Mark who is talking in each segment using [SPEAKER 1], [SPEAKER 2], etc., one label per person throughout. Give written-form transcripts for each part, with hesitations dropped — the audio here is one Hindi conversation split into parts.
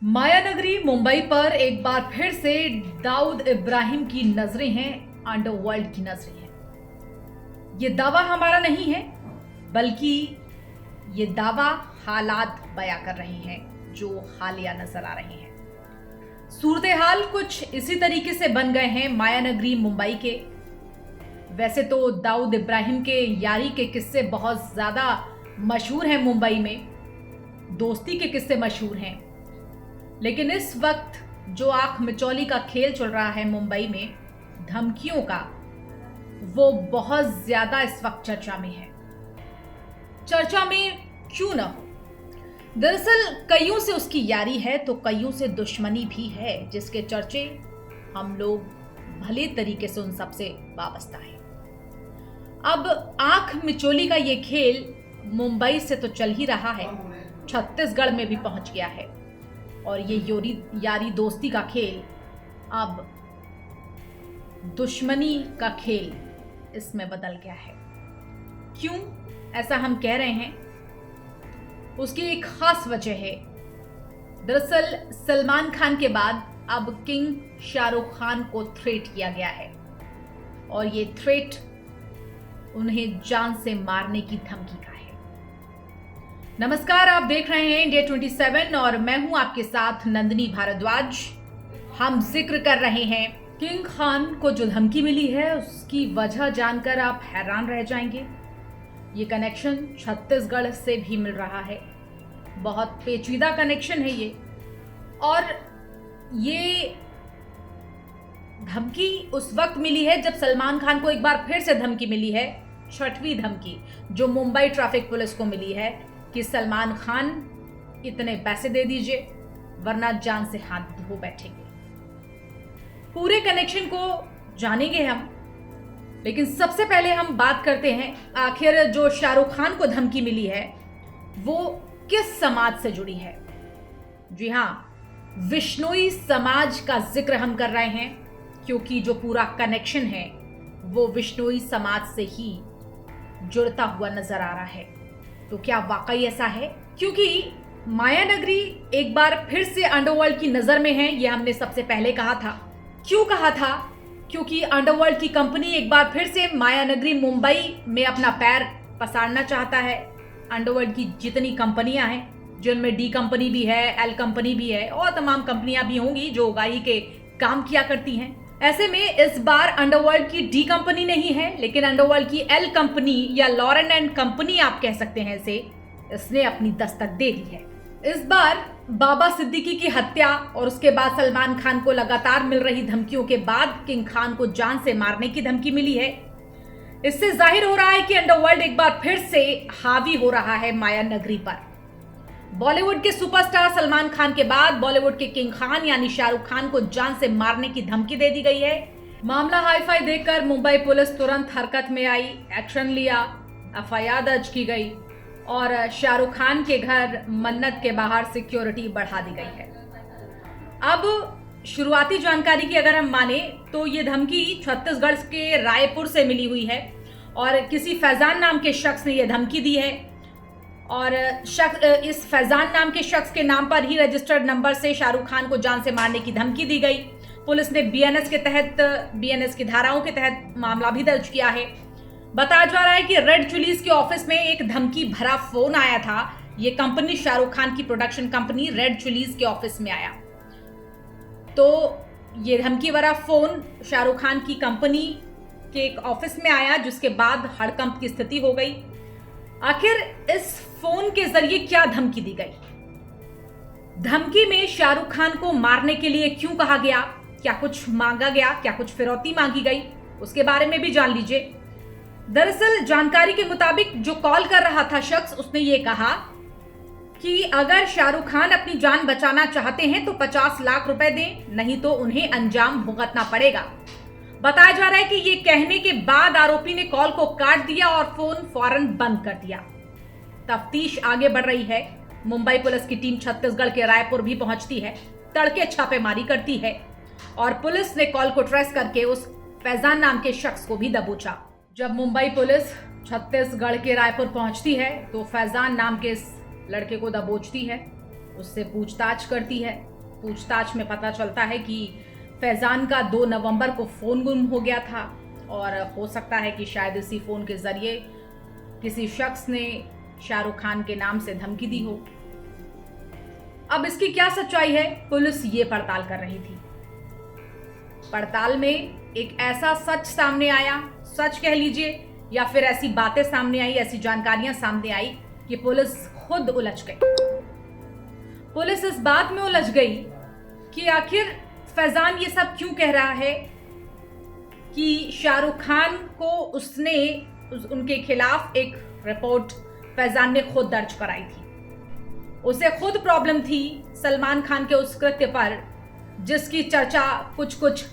[SPEAKER 1] मायानगरी मुंबई पर एक बार फिर से दाऊद इब्राहिम की नजरें हैं, अंडरवर्ल्ड की नजरें हैं। ये दावा हमारा नहीं है, बल्कि ये दावा हालात बयां कर रहे हैं जो हालिया नजर आ रहे हैं। सूरत हाल कुछ इसी तरीके से बन गए हैं मायानगरी मुंबई के। वैसे तो दाऊद इब्राहिम के यारी के किस्से बहुत ज्यादा मशहूर हैं मुंबई में, दोस्ती के किस्से मशहूर हैं, लेकिन इस वक्त जो आंख मिचौली का खेल चल रहा है मुंबई में, धमकियों का, वो बहुत ज्यादा इस वक्त चर्चा में है। चर्चा में क्यों ना हो? दरअसल कईयों से उसकी यारी है तो कईयों से दुश्मनी भी है, जिसके चर्चे हम लोग भले तरीके से उन सबसे वाबस्ता है। अब आंख मिचौली का ये खेल मुंबई से तो चल ही रहा है, छत्तीसगढ़ में भी पहुंच गया है, और ये यारी दोस्ती का खेल अब दुश्मनी का खेल इसमें बदल गया है। क्यों ऐसा हम कह रहे हैं? उसकी एक खास वजह है। दरअसल सलमान खान के बाद अब किंग शाहरुख खान को थ्रेट किया गया है, और ये थ्रेट उन्हें जान से मारने की धमकी का है। नमस्कार, आप देख रहे हैं इंडिया 27 और मैं हूं आपके साथ नंदिनी भारद्वाज। हम जिक्र कर रहे हैं किंग खान को जो धमकी मिली है, उसकी वजह जानकर आप हैरान रह जाएंगे। ये कनेक्शन छत्तीसगढ़ से भी मिल रहा है, बहुत पेचीदा कनेक्शन है ये। और ये धमकी उस वक्त मिली है जब सलमान खान को एक बार फिर से धमकी मिली है, छठवीं धमकी जो मुंबई ट्रैफिक पुलिस को मिली है कि सलमान खान इतने पैसे दे दीजिए वरना जान से हाथ धो बैठेंगे। पूरे कनेक्शन को जानेंगे हम, लेकिन सबसे पहले हम बात करते हैं आखिर जो शाहरुख खान को धमकी मिली है वो किस समाज से जुड़ी है। जी हां, विश्नोई समाज का जिक्र हम कर रहे हैं, क्योंकि जो पूरा कनेक्शन है वो विश्नोई समाज से ही जुड़ता हुआ नजर आ रहा है। तो क्या वाकई ऐसा है? क्योंकि मायानगरी एक बार फिर से अंडरवर्ल्ड की नजर में है, ये हमने सबसे पहले कहा था। क्यों कहा था? क्योंकि अंडरवर्ल्ड की कंपनी एक बार फिर से मायानगरी मुंबई में अपना पैर पसारना चाहता है। अंडरवर्ल्ड की जितनी कंपनियां हैं, जिनमें डी कंपनी भी है, एल कंपनी भी है, और तमाम कंपनियां भी होंगी जो उगाही के काम किया करती हैं। ऐसे में इस बार अंडरवर्ल्ड की डी कंपनी नहीं है, लेकिन अंडरवर्ल्ड की एल कंपनी या लॉरेन एंड कंपनी आप कह सकते हैं इसे, इसने अपनी दस्तक दे दी है। इस बार बाबा सिद्दीकी की हत्या और उसके बाद सलमान खान को लगातार मिल रही धमकियों के बाद किंग खान को जान से मारने की धमकी मिली है। इससे जाहिर हो रहा है कि अंडरवर्ल्ड एक बार फिर से हावी हो रहा है मायानगरी पर। बॉलीवुड के सुपरस्टार सलमान खान के बाद बॉलीवुड के किंग खान यानी शाहरुख खान को जान से मारने की धमकी दे दी गई है। मामला हाईफाई देखकर मुंबई पुलिस तुरंत हरकत में आई, एक्शन लिया, एफआईआर दर्ज की गई और शाहरुख खान के घर मन्नत के बाहर सिक्योरिटी बढ़ा दी गई है। अब शुरुआती जानकारी की अगर हम माने तो ये धमकी छत्तीसगढ़ के रायपुर से मिली हुई है, और किसी फैजान नाम के शख्स ने यह धमकी दी है, और इस फैजान नाम के शख्स के नाम पर ही रजिस्टर्ड नंबर से शाहरुख खान को जान से मारने की धमकी दी गई। पुलिस ने बीएनएस की धाराओं के तहत मामला भी दर्ज किया है। बताया जा रहा है कि रेड चिलीज के ऑफिस में एक धमकी भरा फोन आया था। ये कंपनी शाहरुख खान की प्रोडक्शन कंपनी रेड चिलीज के ऑफिस में आया, तो ये धमकी भरा फोन शाहरुख खान की कंपनी के एक ऑफिस में आया, जिसके बाद हड़कंप की स्थिति हो गई। आखिर इस फोन के जरिए क्या धमकी दी गई? धमकी में शाहरुख खान को मारने के लिए क्यों कहा गया? क्या कुछ मांगा गया? क्या कुछ फिरौती मांगी गई? उसके बारे में भी जान लीजिए। दरअसल जानकारी के मुताबिक जो कॉल कर रहा था शख्स, उसने ये कहा कि अगर शाहरुख खान अपनी जान बचाना चाहते हैं तो 50 लाख रुपए दें, नहीं तो उन्हें अंजाम भुगतना पड़ेगा। बताया जा रहा है कि ये कहने के बाद आरोपी ने कॉल को काट दिया और फोन फौरन बंद कर दिया। तफ्तीश आगे बढ़ रही है। मुंबई पुलिस की टीम छत्तीसगढ़ के रायपुर भी पहुंचती है, तड़के छापेमारी करती है, और पुलिस ने कॉल को ट्रेस करके उस फैजान नाम के शख्स को भी दबोचा। जब मुंबई पुलिस छत्तीसगढ़ के रायपुर पहुंचती है तो फैजान नाम के इस लड़के को दबोचती है, उससे पूछताछ करती है, पूछताछ में पता चलता है कि फैज़ान का 2 नवंबर को फ़ोन गुम हो गया था और हो सकता है कि शायद इसी फ़ोन के ज़रिए किसी शख्स ने शाहरुख खान के नाम से धमकी दी हो। अब इसकी क्या सच्चाई है, पुलिस ये पड़ताल कर रही थी। पड़ताल में एक ऐसा सच सामने आया, सच कह लीजिए या फिर ऐसी बातें सामने आई, ऐसी जानकारियां सामने आई कि पुलिस खुद उलझ गई। पुलिस इस बात में उलझ गई कि आखिर फैज़ान ये सब क्यों कह रहा है कि शाहरुख खान को उनके खिलाफ एक रिपोर्ट फैज़ान ने खुद दर्ज कराई थी। उसे खुद प्रॉब्लम थी सलमान खान के उस कृत्य पर जिसकी चर्चा कुछ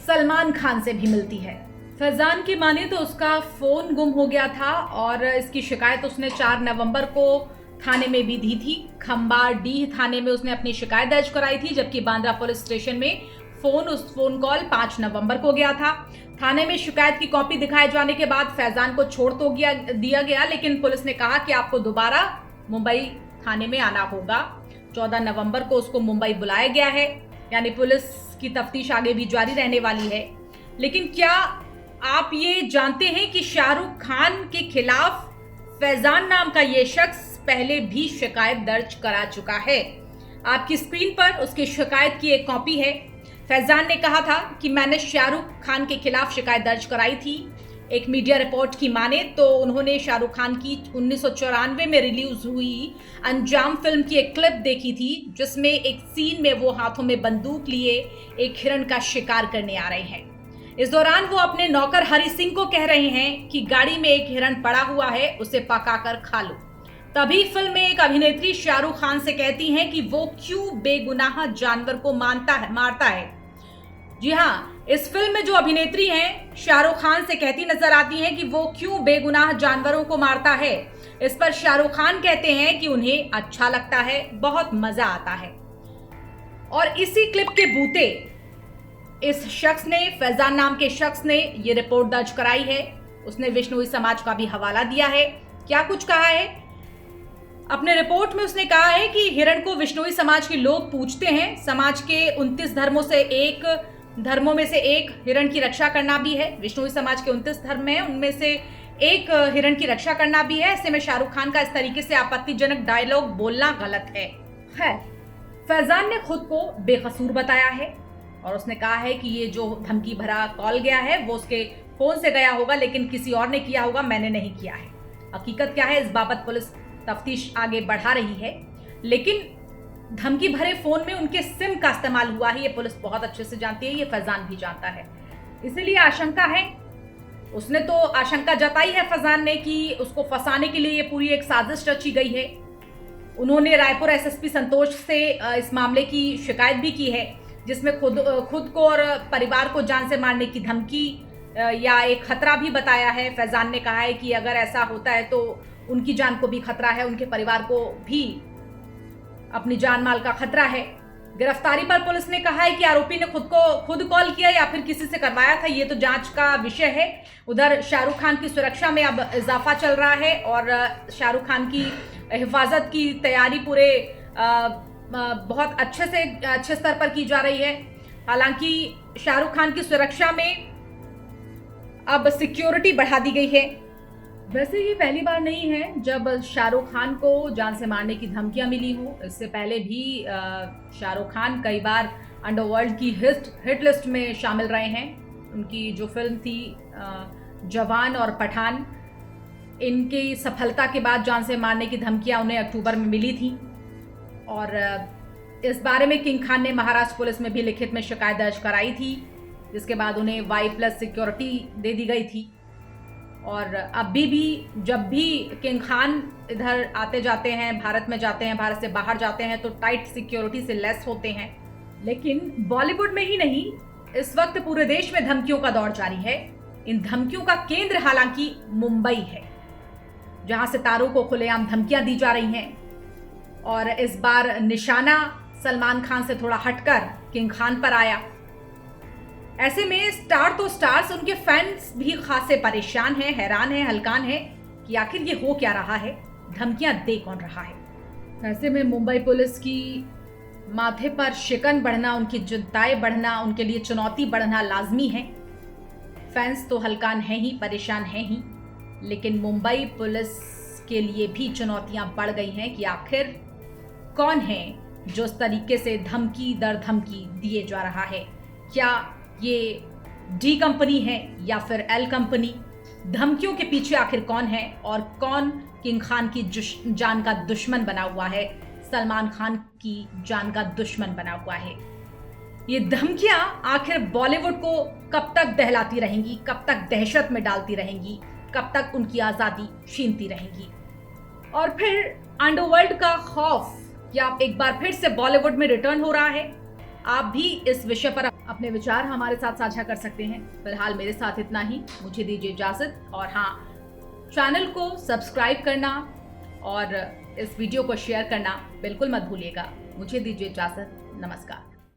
[SPEAKER 1] सलमान खान से भी मिलती है। फैज़ान की माने तो उसका फ़ोन गुम हो गया था और इसकी शिकायत उसने 4 नवंबर को थाने में भी दी थी। खंबाडीह थाने में उसने अपनी शिकायत दर्ज कराई थी, जबकि बांद्रा पुलिस स्टेशन में उस फोन कॉल 5 नवंबर को गया था। थाने में शिकायत की कॉपी दिखाए जाने के बाद फैज़ान को छोड़ तो दिया गया, लेकिन पुलिस ने कहा कि आपको दोबारा मुंबई थाने में आना होगा। 14 नवंबर को उसको मुंबई बुलाया गया है, यानी पुलिस की तफ्तीश आगे भी जारी रहने वाली है। लेकिन क्या आप ये जानते हैं कि शाहरुख खान के खिलाफ फैज़ान नाम का ये शख्स पहले भी शिकायत दर्ज करा चुका है। आपकी स्क्रीन पर उसकी शिकायत की एक कॉपी है। फैज़ान ने कहा था कि मैंने शाहरुख खान के खिलाफ शिकायत दर्ज कराई थी। एक मीडिया रिपोर्ट की माने तो उन्होंने शाहरुख खान की 1994 में रिलीज हुई अंजाम फिल्म की एक क्लिप देखी थी, जिसमें एक सीन में वो हाथों में बंदूक लिए एक हिरण का शिकार करने आ रहे हैं। इस दौरान वो अपने नौकर हरि सिंह को कह रहे हैं कि गाड़ी में एक हिरण पड़ा हुआ है, उसे पकाकर खा लो। तभी फिल्म में एक अभिनेत्री शाहरुख खान से कहती हैं कि वो क्यों बेगुनाह जानवर को मारता है। जी हाँ, इस फिल्म में जो अभिनेत्री हैं शाहरुख खान से कहती नजर आती हैं कि वो क्यों बेगुनाह जानवरों को मारता है। इस पर शाहरुख खान कहते हैं कि उन्हें अच्छा लगता है, बहुत मजा आता है। और इसी क्लिप के बूते इस शख्स ने, फैज़ान नाम के शख्स ने ये रिपोर्ट दर्ज कराई है। उसने विश्नोई समाज का भी हवाला दिया है। क्या कुछ कहा है अपने रिपोर्ट में? उसने कहा है कि हिरण को विश्नोई समाज के लोग पूजते हैं। समाज के 29 धर्मों में से एक हिरण की रक्षा करना भी है। विश्नोई समाज के 29 धर्म हैं, उनमें से एक हिरण की रक्षा करना भी है। ऐसे में शाहरुख खान का इस तरीके से आपत्तिजनक डायलॉग बोलना गलत है। फैज़ान ने खुद को बेकसूर बताया है और उसने कहा है कि ये जो धमकी भरा कॉल गया है वो उसके फोन से गया होगा, लेकिन किसी और ने किया होगा, मैंने नहीं किया है। हकीकत क्या है, इस बाबत पुलिस तफ्तीश आगे बढ़ा रही है, लेकिन धमकी भरे फोन में उनके सिम का इस्तेमाल हुआ है, ये पुलिस बहुत अच्छे से जानती है, ये फैज़ान भी जानता है। इसीलिए आशंका है, उसने तो आशंका जताई है फैज़ान ने कि उसको फंसाने के लिए ये पूरी एक साजिश रची गई है। उन्होंने रायपुर एसएसपी संतोष से इस मामले की शिकायत भी की है, जिसमें खुद को और परिवार को जान से मारने की धमकी या एक खतरा भी बताया है। फैज़ान ने कहा है कि अगर ऐसा होता है तो उनकी जान को भी खतरा है, उनके परिवार को भी अपनी जान माल का खतरा है। गिरफ्तारी पर पुलिस ने कहा है कि आरोपी ने खुद कॉल किया या फिर किसी से करवाया था, ये तो जांच का विषय है। उधर शाहरुख खान की सुरक्षा में अब इजाफा चल रहा है और शाहरुख खान की हिफाजत की तैयारी पूरे बहुत अच्छे स्तर पर की जा रही है। हालांकि शाहरुख खान की सुरक्षा में अब सिक्योरिटी बढ़ा दी गई है। वैसे ये पहली बार नहीं है जब शाहरुख खान को जान से मारने की धमकियां मिली हो। इससे पहले भी शाहरुख खान कई बार अंडरवर्ल्ड की हिट लिस्ट में शामिल रहे हैं। उनकी जो फिल्म थी जवान और पठान, इनकी सफलता के बाद जान से मारने की धमकियां उन्हें अक्टूबर में मिली थी और इस बारे में किंग खान ने महाराष्ट्र पुलिस में भी लिखित में शिकायत दर्ज कराई थी, जिसके बाद उन्हें Y+ सिक्योरिटी दे दी गई थी। और अभी भी जब भी किंग खान इधर आते जाते हैं, भारत में जाते हैं, भारत से बाहर जाते हैं तो टाइट सिक्योरिटी से लेस होते हैं। लेकिन बॉलीवुड में ही नहीं, इस वक्त पूरे देश में धमकियों का दौर जारी है। इन धमकियों का केंद्र हालांकि मुंबई है, जहां सितारों को खुलेआम धमकियां दी जा रही हैं। और इस बार निशाना सलमान खान से थोड़ा हटकर किंग खान पर आया। ऐसे में स्टार्स, उनके फैंस भी खासे परेशान हैं, हैरान हैं, हलकान हैं कि आखिर ये हो क्या रहा है, धमकियां दे कौन रहा है। ऐसे में मुंबई पुलिस की माथे पर शिकन बढ़ना, उनकी चिंताएं बढ़ना, उनके लिए चुनौती बढ़ना लाजमी है। फैंस तो हलकान हैं ही, परेशान हैं ही, लेकिन मुंबई पुलिस के लिए भी चुनौतियां बढ़ गई हैं कि आखिर कौन है जो इस तरीके से धमकी दर धमकी दिए जा रहा है। क्या ये डी कंपनी है या फिर एल कंपनी? धमकियों के पीछे आखिर कौन है और कौन किंग खान की जान का दुश्मन बना हुआ है, सलमान खान की जान का दुश्मन बना हुआ है? ये धमकियां आखिर बॉलीवुड को कब तक दहलाती रहेंगी, कब तक दहशत में डालती रहेंगी, कब तक उनकी आजादी छीनती रहेंगी? और फिर अंडरवर्ल्ड का खौफ क्या एक बार फिर से बॉलीवुड में रिटर्न हो रहा है? आप भी इस विषय पर अपने विचार हमारे साथ साझा कर सकते हैं। फिलहाल मेरे साथ इतना ही, मुझे दीजिए इजाजत। और हाँ, चैनल को सब्सक्राइब करना और इस वीडियो को शेयर करना बिल्कुल मत भूलिएगा। मुझे दीजिए इजाजत। नमस्कार।